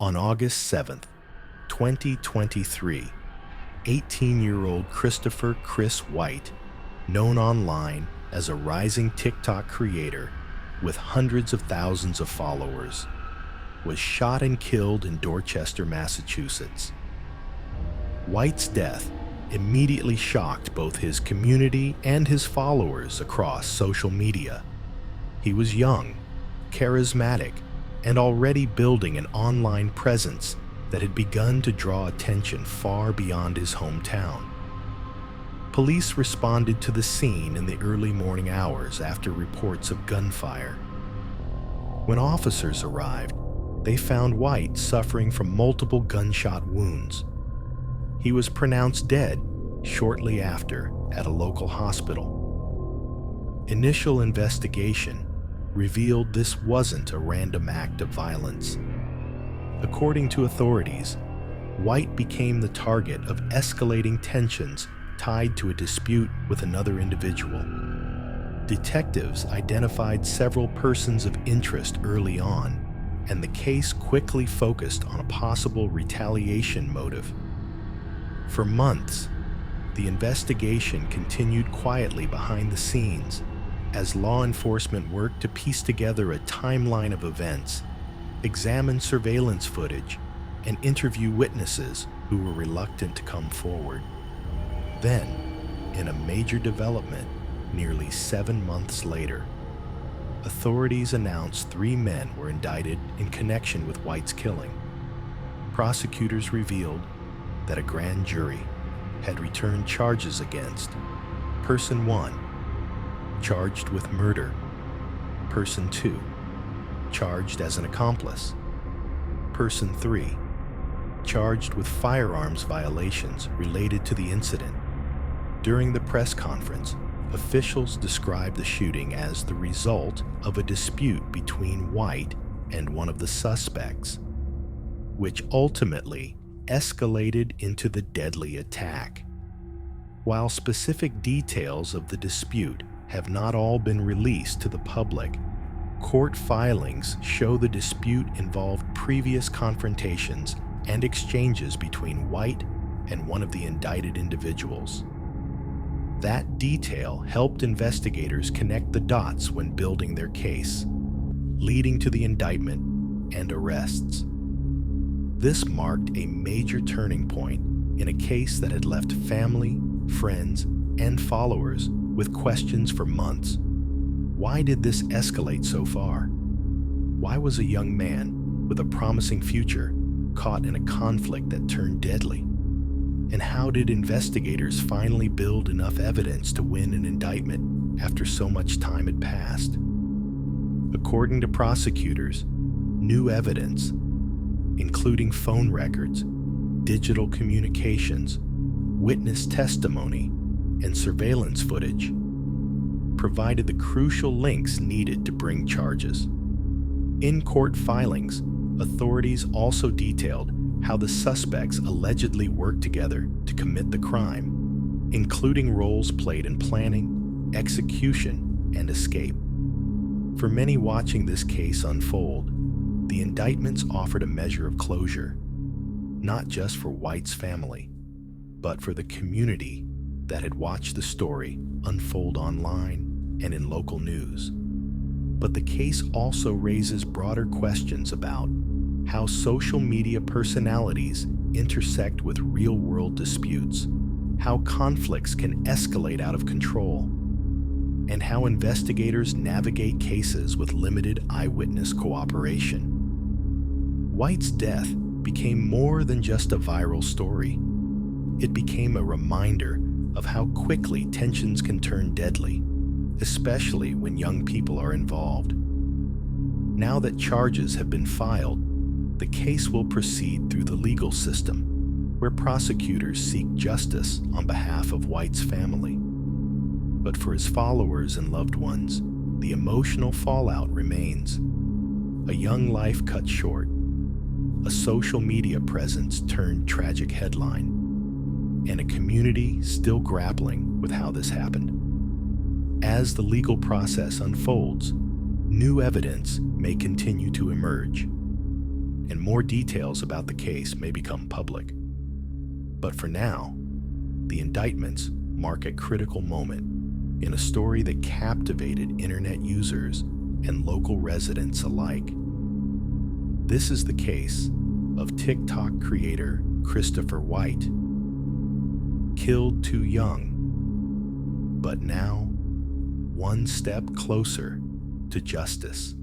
On August 7th, 2023, 18-year-old Chrystofer Chris Whyte, known online as a rising TikTok creator with hundreds of thousands of followers, was shot and killed in Dorchester, Massachusetts. Whyte's death immediately shocked both his community and his followers across social media. He was young, charismatic, and already building an online presence that had begun to draw attention far beyond his hometown. Police responded to the scene in the early morning hours after reports of gunfire. When officers arrived, they found Whyte suffering from multiple gunshot wounds. He was pronounced dead shortly after at a local hospital. Initial investigation revealed this wasn't a random act of violence. According to authorities, Whyte became the target of escalating tensions tied to a dispute with another individual. Detectives identified several persons of interest early on, and the case quickly focused on a possible retaliation motive. For months, the investigation continued quietly behind the scenes as law enforcement worked to piece together a timeline of events, examine surveillance footage, and interview witnesses who were reluctant to come forward. Then, in a major development nearly 7 months later, authorities announced 3 men were indicted in connection with Whyte's killing. Prosecutors revealed that a grand jury had returned charges against Person 1, charged with murder; Person 2, charged as an accomplice; Person 3, charged with firearms violations related to the incident. During the press conference, officials described the shooting as the result of a dispute between Whyte and one of the suspects, which ultimately escalated into the deadly attack. While specific details of the dispute have not all been released to the public, court filings show the dispute involved previous confrontations and exchanges between Whyte and one of the indicted individuals. That detail helped investigators connect the dots when building their case, leading to the indictment and arrests. This marked a major turning point in a case that had left family, friends, and followers with questions for months. Why did this escalate so far? Why was a young man with a promising future caught in a conflict that turned deadly? And how did investigators finally build enough evidence to win an indictment after so much time had passed? According to prosecutors, new evidence, including phone records, digital communications, witness testimony, and surveillance footage, provided the crucial links needed to bring charges. In court filings, authorities also detailed how the suspects allegedly worked together to commit the crime, including roles played in planning, execution, and escape. For many watching this case unfold, the indictments offered a measure of closure, not just for Whyte's family, but for the community that had watched the story unfold online and in local news. But the case also raises broader questions about how social media personalities intersect with real-world disputes, how conflicts can escalate out of control, and how investigators navigate cases with limited eyewitness cooperation. Whyte's death became more than just a viral story. It became a reminder of how quickly tensions can turn deadly, especially when young people are involved. Now that charges have been filed, the case will proceed through the legal system, where prosecutors seek justice on behalf of Whyte's family. But for his followers and loved ones, the emotional fallout remains. A young life cut short, a social media presence turned tragic headline, and a community still grappling with how this happened. As the legal process unfolds, new evidence may continue to emerge, and more details about the case may become public. But for now, the indictments mark a critical moment in a story that captivated internet users and local residents alike. This is the case of TikTok creator Chrystofer Whyte, killed too young, but now one step closer to justice.